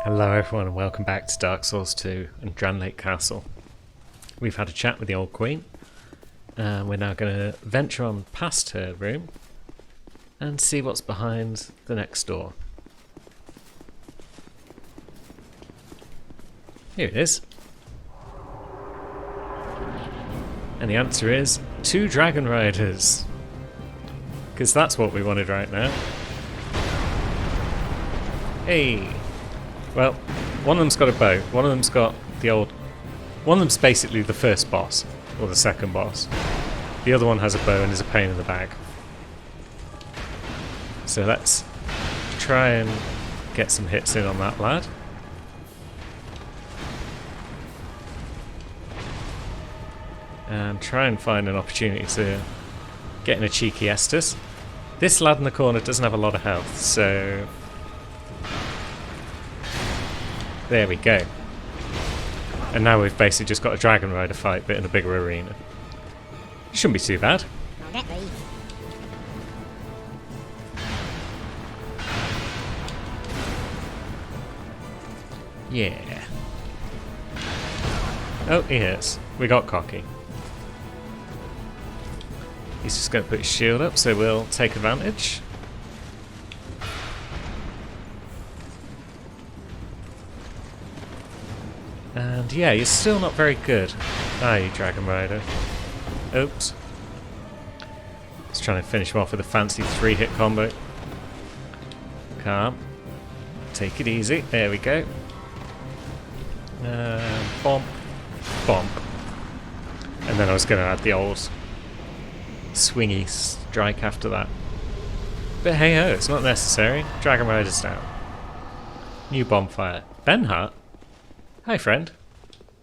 Hello everyone and welcome back to Dark Souls 2 and Drangleic Castle. We've had a chat with the old queen and we're now going to venture on past her room and see what's behind the next door. Here it is. And the answer is 2 dragon riders. Because that's what we wanted right now. Hey! Well, one of them's got a bow, one of them's got the old... One of them's basically the first boss, or the second boss. The other one has a bow and is a pain in the bag. So let's try and get some hits in on that lad. And try and find an opportunity to get in a cheeky Estus. This lad in the corner doesn't have a lot of health, so... There we go. And now we've basically just got a Dragon Rider fight, but in a bigger arena. Shouldn't be too bad. Yeah. Oh, he hits. We got cocky. He's just going to put his shield up, so we'll take advantage. And yeah, you're still not very good, are you, Dragon Rider? Oops. Just trying to finish him off with a fancy 3-hit combo. Calm. Take it easy. There we go. Bomb. Bomb. And then I was going to add the old swingy strike after that. But hey ho, it's not necessary. Dragon Rider's down. New bonfire. Benhart? Hi, friend.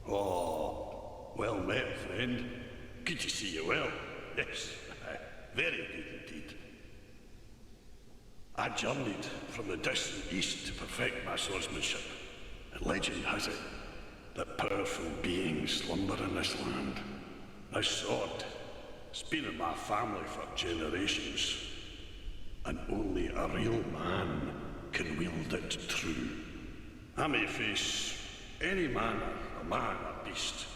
Oh, well met, friend. Good to see you well. Yes, very good indeed. I journeyed from the distant east to perfect my swordsmanship. And legend has it that powerful beings slumber in this land. This sword has been in my family for generations. And only a real man can wield it true. I may face any man or beast,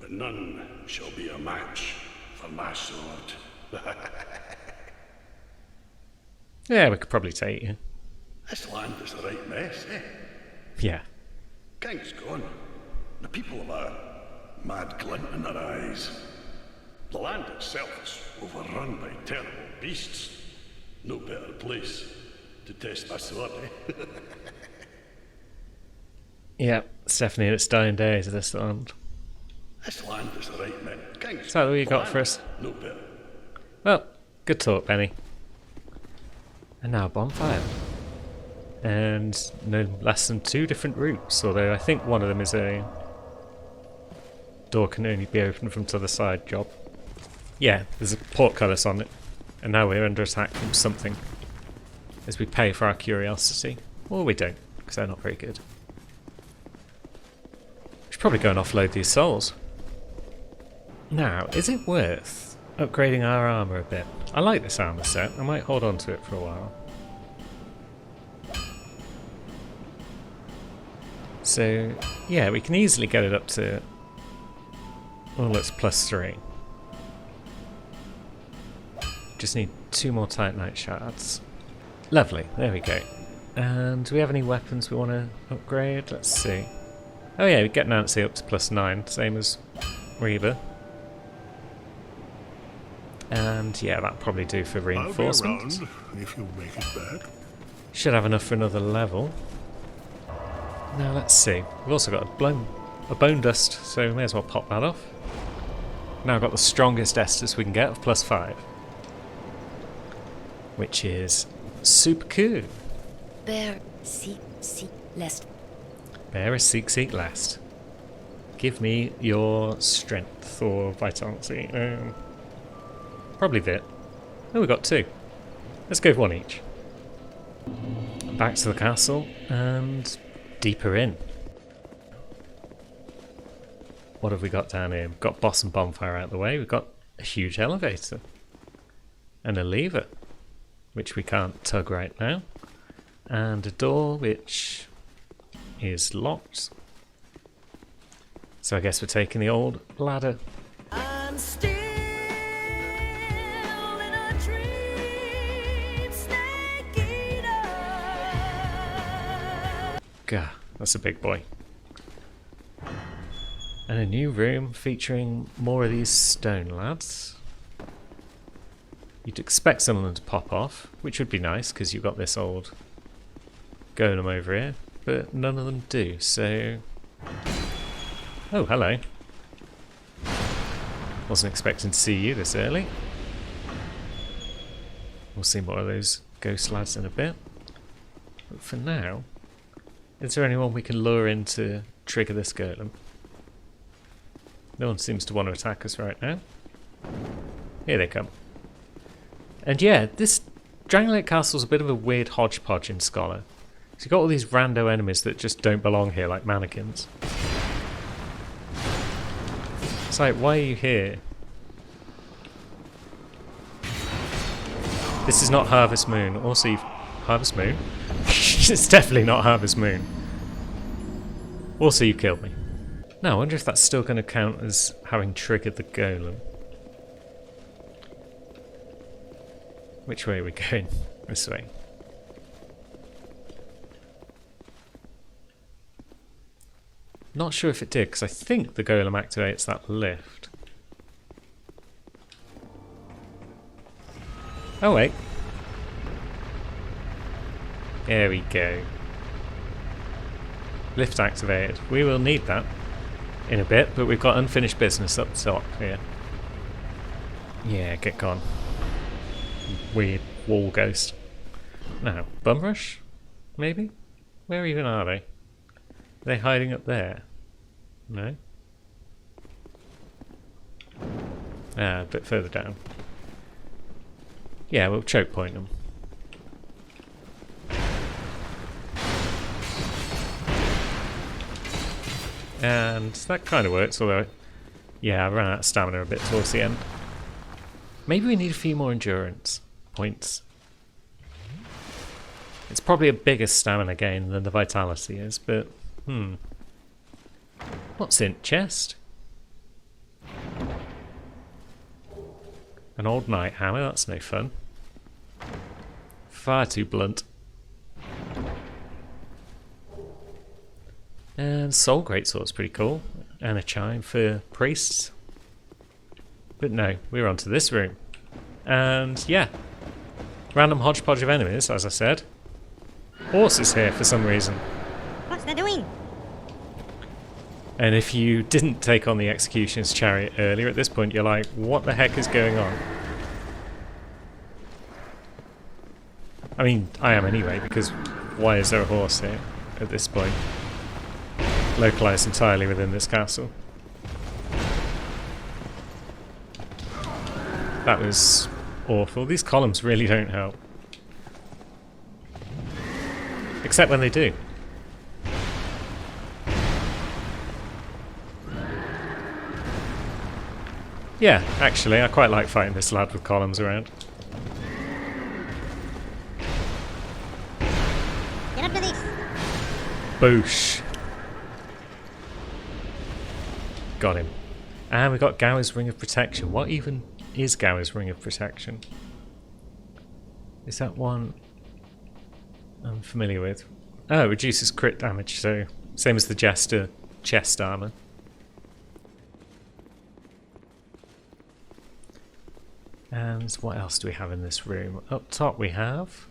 but none shall be a match for my sword. Yeah, we could probably take you. This land is a right mess, eh? Yeah. King's gone. The people have a mad glint in their eyes. The land itself is overrun by terrible beasts. No better place to test my sword, eh? Yeah, it's definitely in its dying days, this land. This land is the right man. King's Is that what you got for us? No better. Well, good talk, Benny. And now bonfire. And no less than 2 different routes, although I think one of them is a door can only be opened from the other side job. Yeah, there's a portcullis on it. And now we're under attack from something. As we pay for our curiosity. Or we don't, because they're not very good. Should probably go and offload these souls. Now, is it worth upgrading our armour a bit? I like this armour set. I might hold on to it for a while. So, yeah, we can easily get it up to... Well, it's +3. Just need 2 more Titanite shards. Lovely, there we go. And do we have any weapons we want to upgrade? Let's see. Oh yeah, we get Nancy up to +9, same as Reba. And yeah, that'll probably do for reinforcement. I'll be around if you make it back. Should have enough for another level. Now let's see. We've also got a bone dust, so we may as well pop that off. Now I've got the strongest Estus we can get of +5. Which is super cool. Bear, seek, lest. Bear is seek last. Give me your strength or vitality. Probably Vit. Oh, we got 2. Let's go with 1 each. Back to the castle and deeper in. What have we got down here? We've got boss and bonfire out of the way. We've got a huge elevator and a lever, which we can't tug right now, and a door which is locked. So I guess we're taking the old ladder. I'm still in a dream, snake eater. Gah, that's a big boy. And a new room featuring more of these stone lads. You'd expect some of them to pop off, which would be nice because you've got this old golem over here, but none of them do, so... Oh, hello. Wasn't expecting to see you this early. We'll see more of those ghost lads in a bit. But for now, is there anyone we can lure in to trigger this golem? No one seems to want to attack us right now. Here they come. And yeah, this Drangleic Castle's a bit of a weird hodgepodge in Scholar. So you've got all these rando enemies that just don't belong here, like mannequins. It's like, why are you here? This is not Harvest Moon. Also, Harvest Moon? It's definitely not Harvest Moon. Also, you killed me. Now, I wonder if that's still going to count as having triggered the golem. Which way are we going? This way. Not sure if it did, because I think the golem activates that lift. Oh wait. There we go. Lift activated. We will need that in a bit, but we've got unfinished business up top here. Yeah, get gone. Weird wall ghost. Now, Bumrush? Maybe? Where even are they? Are they hiding up there? No? Ah, a bit further down. Yeah, we'll choke point them. And that kind of works, although, yeah, I ran out of stamina a bit towards the end. Maybe we need a few more endurance points. It's probably a bigger stamina gain than the vitality is, but, What's in chest? An old knight hammer, that's no fun. Far too blunt. And Soul Greatsword's pretty cool. And a chime for priests. But no, we're on to this room. And yeah. Random hodgepodge of enemies, as I said. Horse is here for some reason. What's that doing? And if you didn't take on the Executioner's Chariot earlier, at this point you're like, what the heck is going on? I mean, I am anyway, because why is there a horse here at this point? Localised entirely within this castle. That was awful. These columns really don't help. Except when they do. Yeah, actually, I quite like fighting this lad with columns around. Get up to this. Boosh. Got him. And we got Gower's Ring of Protection. What even is Gower's Ring of Protection? Is that one I'm familiar with? Oh, it reduces crit damage, so same as the Jester chest armor. And what else do we have in this room? Up top we have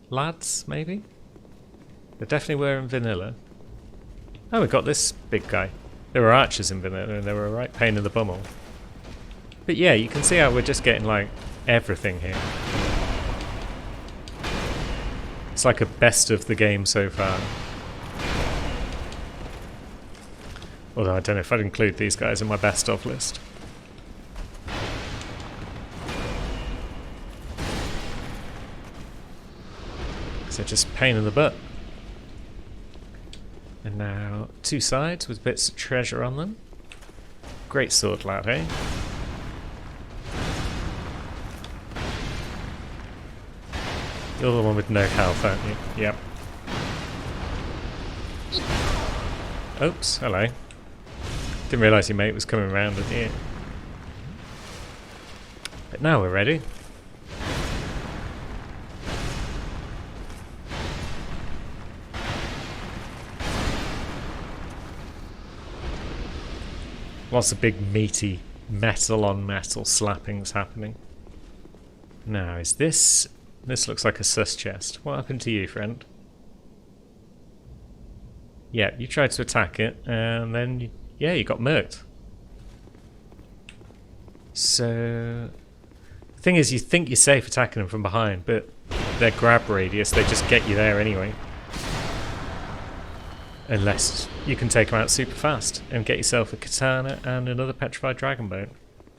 lads, maybe? They definitely were in vanilla. Oh, we got this big guy. There were archers in vanilla and they were a right pain in the bumhole. But yeah, you can see how we're just getting like everything here. It's like a best of the game so far. Although I don't know if I'd include these guys in my best of list. They're just pain in the butt. And now 2 sides with bits of treasure on them. Great sword lad, eh? You're the one with no health, aren't you? Yep. Oops, hello. Didn't realise your mate was coming around with you. But now we're ready. Lots of big meaty metal on metal slappings happening. Now, is this... This looks like a sus chest. What happened to you, friend? Yeah, you tried to attack it, and then... Yeah, you got murked. So... The thing is, you think you're safe attacking them from behind, but their grab radius, they just get you there anyway. Unless you can take them out super fast and get yourself a katana and another petrified dragonbone.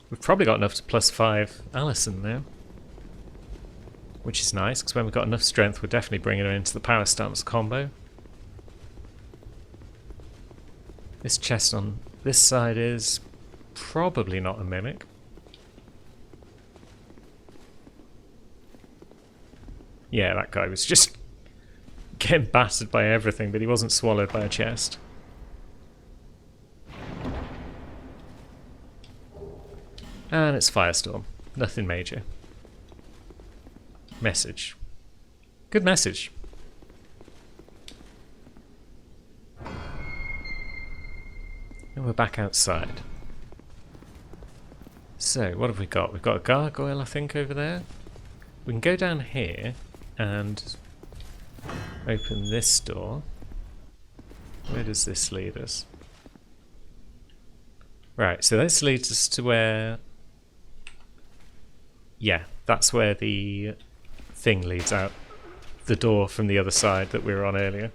We've probably got enough to +5 Allison now. Which is nice, because when we've got enough strength, we're definitely bringing her into the power stance combo. This chest on this side is probably not a mimic. Yeah, that guy was just getting battered by everything, but he wasn't swallowed by a chest. And it's Firestorm. Nothing major. Message. Good message. And we're back outside. So, what have we got? We've got a gargoyle, I think, over there. We can go down here and open this door. Where does this lead us? Right, so this leads us to where... Yeah, that's where the thing leads out. The door from the other side that we were on earlier.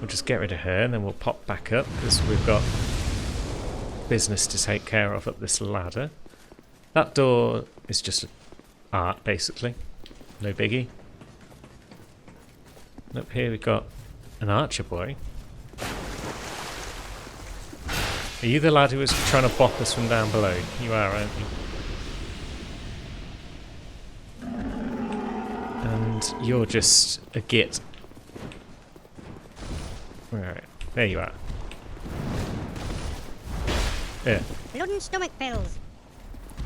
We'll just get rid of her and then we'll pop back up because we've got business to take care of up this ladder. That door is just art, basically. No biggie. And up here we've got an archer boy. Are you the lad who was trying to bop us from down below? You are, aren't you? And you're just a git. Right, there you are. Yeah. Blood and stomach pills.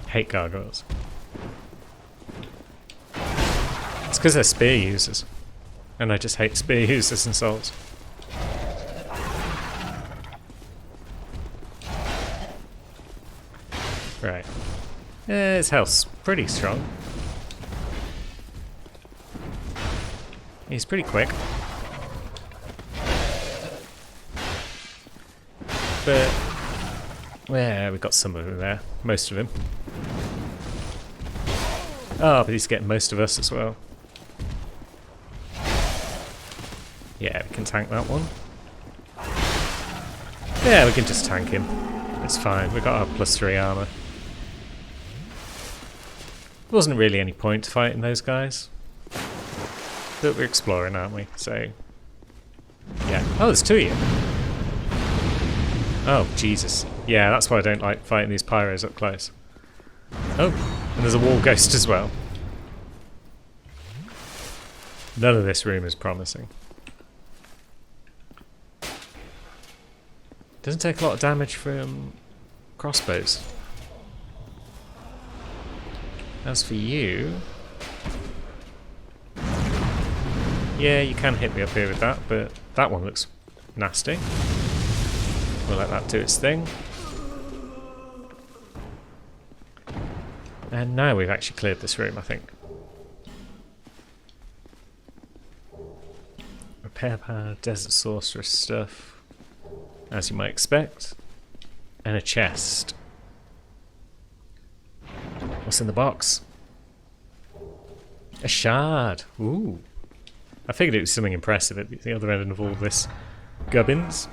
Hate gargoyles. It's because they're spear users. And I just hate spear users and souls. Right. His health's pretty strong. He's pretty quick. But... yeah, we got some of him there. Most of him. Oh, but he's getting most of us as well. Yeah, we can tank that one. Yeah, we can just tank him. It's fine, we got our +3 armor. There wasn't really any point to fighting those guys. But we're exploring, aren't we? So... yeah. Oh, there's two of you. Oh, Jesus. Yeah, that's why I don't like fighting these pyros up close. Oh, and there's a wall ghost as well. None of this room is promising. Doesn't take a lot of damage from crossbows. As for you... yeah, you can hit me up here with that, but that one looks nasty. We'll let that do its thing. And now we've actually cleared this room, I think. Repair pad, desert sorceress stuff, as you might expect. And a chest. What's in the box? A shard! Ooh. I figured it was something impressive at the other end of all this gubbins.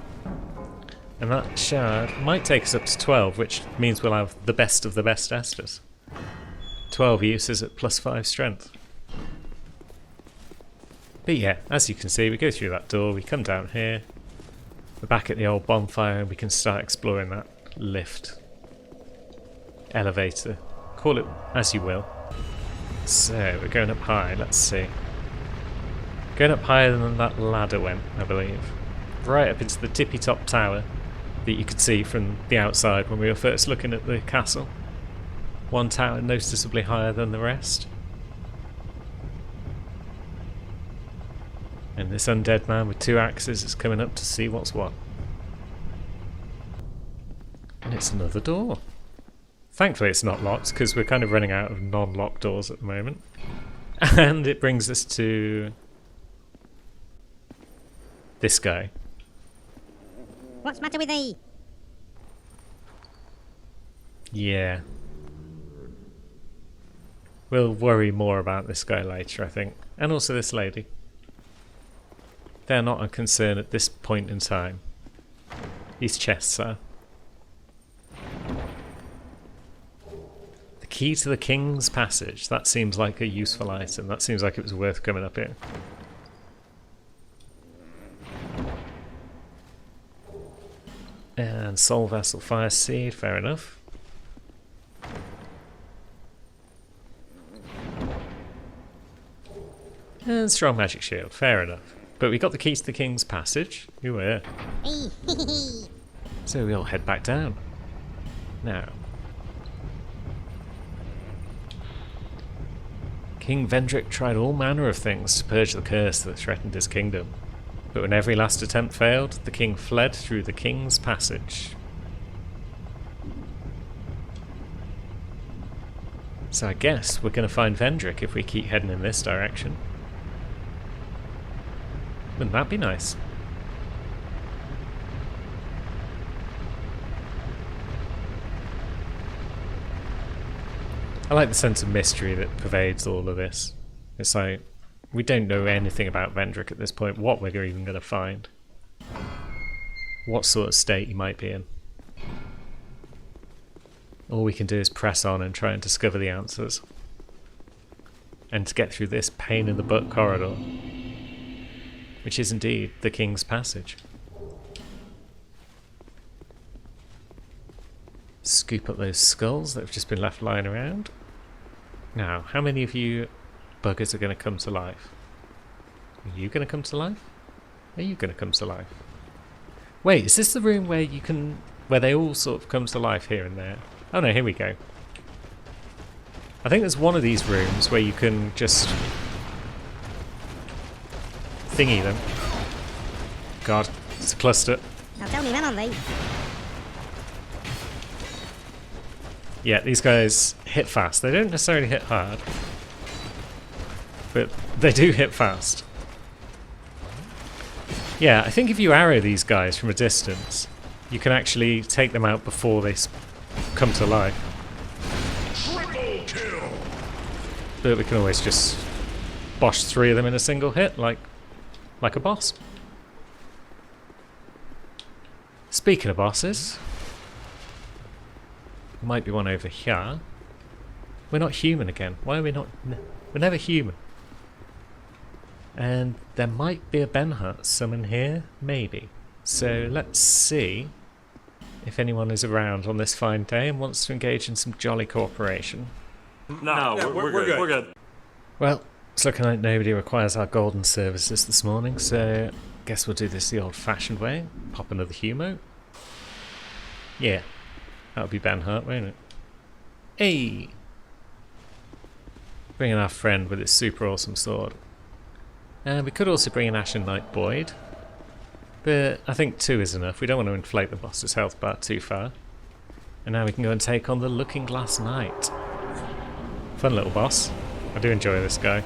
And that shard might take us up to 12, which means we'll have the best of the best Estus. 12 uses at +5 strength. But yeah, as you can see, we go through that door, we come down here, we're back at the old bonfire, and we can start exploring that lift. Elevator. Call it as you will. So, we're going up high, let's see. Going up higher than that ladder went, I believe. Right up into the tippy top tower that you could see from the outside when we were first looking at the castle. One tower noticeably higher than the rest. And this undead man with 2 axes is coming up to see what's what. And it's another door. Thankfully it's not locked, because we're kind of running out of non-locked doors at the moment. And it brings us to this guy. What's the matter with thee? Yeah. We'll worry more about this guy later, I think. And also this lady. They're not a concern at this point in time. These chests are. The key to the King's Passage. That seems like a useful item. That seems like it was worth coming up here. And Soul Vessel Fire Seed, fair enough. And Strong Magic Shield, fair enough. But we got the key to the King's Passage. Ooh, yeah. So we'll head back down. Now. King Vendrick tried all manner of things to purge the curse that threatened his kingdom. But when every last attempt failed, the king fled through the King's Passage. So I guess we're going to find Vendrick if we keep heading in this direction. Wouldn't that be nice? I like the sense of mystery that pervades all of this. It's like, we don't know anything about Vendrick at this point, what we're even going to find. What sort of state he might be in. All we can do is press on and try and discover the answers. And to get through this pain in the butt corridor. Which is indeed the King's Passage. Scoop up those skulls that have just been left lying around. Now, how many of you buggers are going to come to life? Are you going to come to life? Are you going to come to life? Wait, is this the room where you can... where they all sort of come to life here and there? Oh no, here we go. I think there's one of these rooms where you can just... thingy them. God, it's a cluster. Now tell me then on thee. Yeah, these guys hit fast. They don't necessarily hit hard. But they do hit fast. Yeah, I think if you arrow these guys from a distance, you can actually take them out before they come to life. Triple kill! But we can always just bosh 3 of them in a single hit, like a boss. Speaking of bosses, there might be one over here. We're not human again. Why are we not? We're never human. And there might be a Benhart summon here, maybe. So let's see if anyone is around on this fine day and wants to engage in some jolly cooperation. No, we're good. We're good. Well, it's looking like nobody requires our golden services this morning, so guess we'll do this the old-fashioned way. Pop another humo. Yeah, that'll be Benhart, won't it? Hey! Bring in our friend with his super awesome sword. And we could also bring in Ashen Knight Boyd, but I think 2 is enough. We don't want to inflate the boss's health bar too far. And now we can go and take on the Looking Glass Knight. Fun little boss. I do enjoy this guy.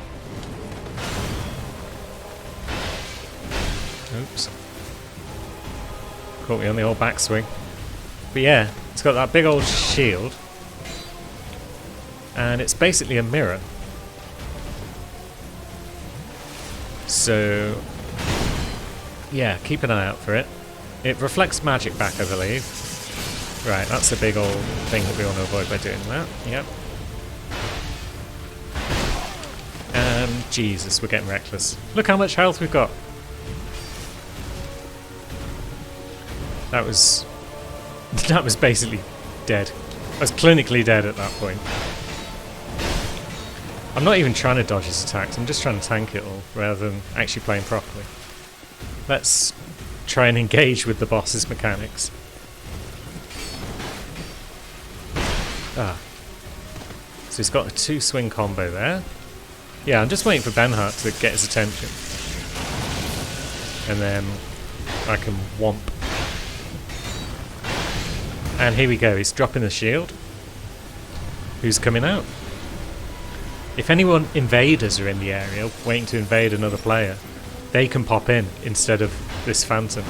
Oops. Caught me on the old backswing. But yeah, it's got that big old shield. And it's basically a mirror. So, yeah, keep an eye out for it. It reflects magic back, I believe. Right, that's a big old thing that we want to avoid by doing that. Yep. And Jesus, we're getting reckless. Look how much health we've got. That was basically dead. I was clinically dead at that point. I'm not even trying to dodge his attacks, I'm just trying to tank it all, rather than actually playing properly. Let's try and engage with the boss's mechanics. Ah. So he's got a 2-swing combo there. Yeah, I'm just waiting for Benhart to get his attention. And then I can whomp. And here we go, he's dropping the shield. Who's coming out? If anyone invaders are in the area waiting to invade another player, they can pop in instead of this phantom.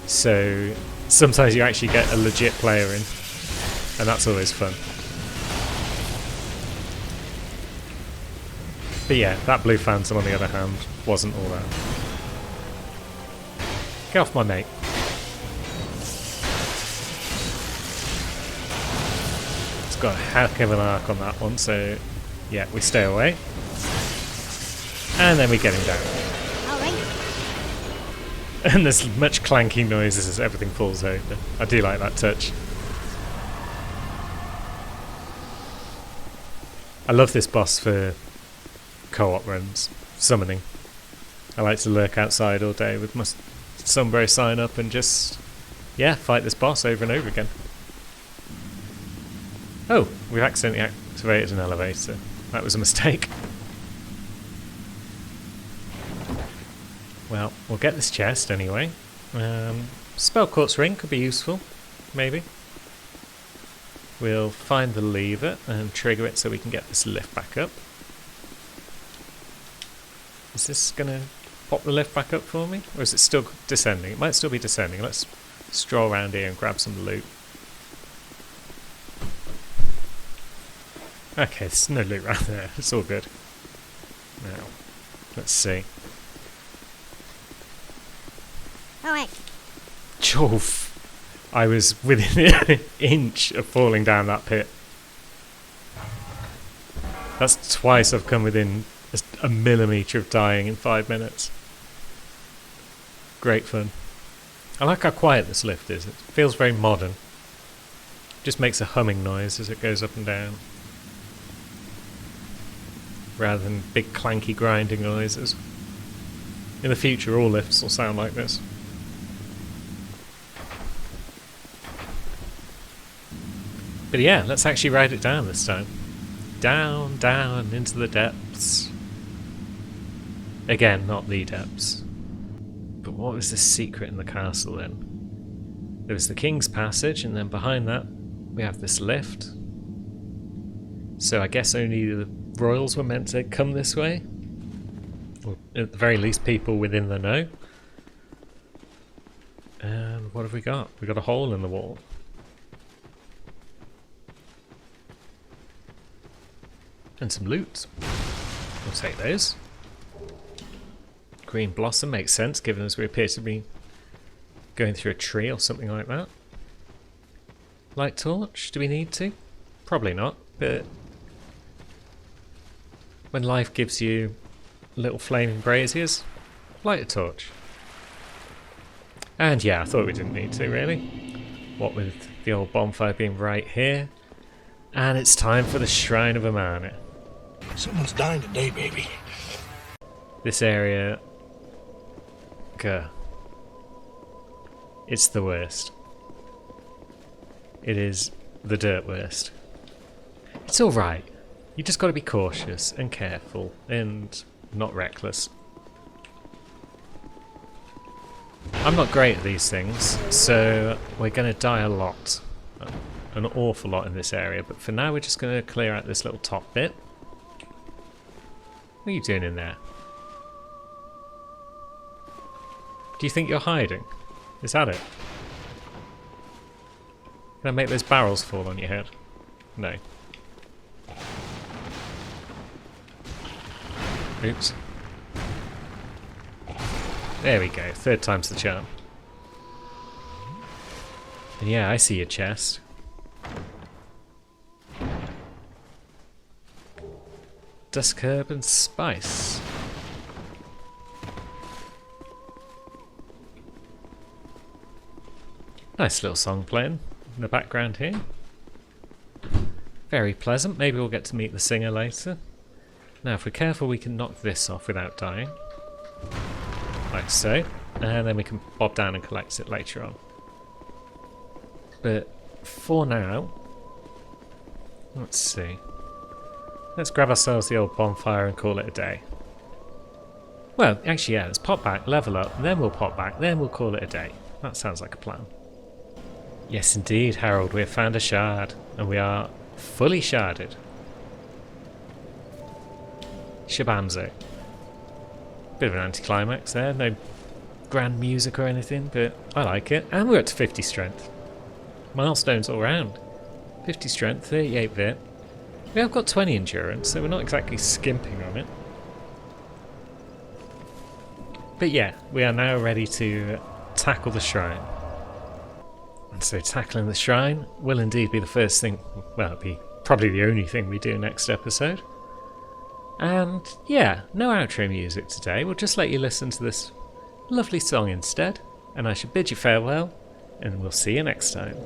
So sometimes you actually get a legit player in, and that's always fun. But yeah, that blue phantom on the other hand wasn't all that. Get off my mate. It's got a heck of an arc on that one, so yeah, we stay away. And then we get him down. Alright. And there's much clanking noises as everything falls over. I do like that touch. I love this boss for co-op runs. Summoning. I like to lurk outside all day with my Sombro sign up and just, yeah, fight this boss over and over again. Oh, we've accidentally activated an elevator. That was a mistake. Well, we'll get this chest anyway. Spell Quartz Ring could be useful, maybe. We'll find the lever and trigger it so we can get this lift back up. Is this going to pop the lift back up for me? Or is it still descending? It might still be descending. Let's stroll around here and grab some loot. Okay, there's no loot around there. It's all good. Now, let's see. Alright. Jove! I was within an inch of falling down that pit. That's twice I've come within just a millimetre of dying in 5 minutes. Great fun. I like how quiet this lift is. It feels very modern. Just makes a humming noise as it goes up and down, rather than big clanky grinding noises. In the future all lifts will sound like this. But yeah, let's actually ride it down this time. Down, down, into the depths. Again, not the depths. But what was the secret in the castle then? There was the King's Passage, and then behind that we have this lift. So I guess only the royals were meant to come this way? Or at the very least people within the know. And what have we got? We got a hole in the wall. And some loot. We'll take those. Green blossom makes sense given as we appear to be going through a tree or something like that. Light torch, do we need to? Probably not, but when life gives you little flaming braziers, light a torch. And yeah, I thought we didn't need to really. What with the old bonfire being right here. And it's time for the Shrine of Amana. Someone's dying today, baby. This area, gah, it's the worst. It is the dirt worst. It's alright. You just gotta be cautious and careful and not reckless. I'm not great at these things, so we're gonna die a lot. An awful lot in this area, but for now we're just gonna clear out this little top bit. What are you doing in there? Do you think you're hiding? Is that it? Can I make those barrels fall on your head? No. Oops. There we go, 3rd time's the charm. And yeah, I see your chest. Dusk herb and spice. Nice little song playing in the background here. Very pleasant. Maybe we'll get to meet the singer later. Now, if we're careful, we can knock this off without dying. Like so. And then we can bob down and collect it later on. But for now, let's see. Let's grab ourselves the old bonfire and call it a day. Well, actually, yeah, let's pop back, level up, then we'll pop back, then we'll call it a day. That sounds like a plan. Yes, indeed, Harold, we have found a shard, and we are fully sharded. Shabamzo. Bit of an anticlimax there, no grand music or anything, but I like it. And we're up to 50 strength. Milestones all round. 50 strength, 38 vit. We have got 20 endurance, so we're not exactly skimping on it. But yeah, we are now ready to tackle the shrine. And so tackling the shrine will indeed be the first thing, well, it'll be probably the only thing we do next episode. And yeah, no outro music today, we'll just let you listen to this lovely song instead. And I should bid you farewell, and we'll see you next time.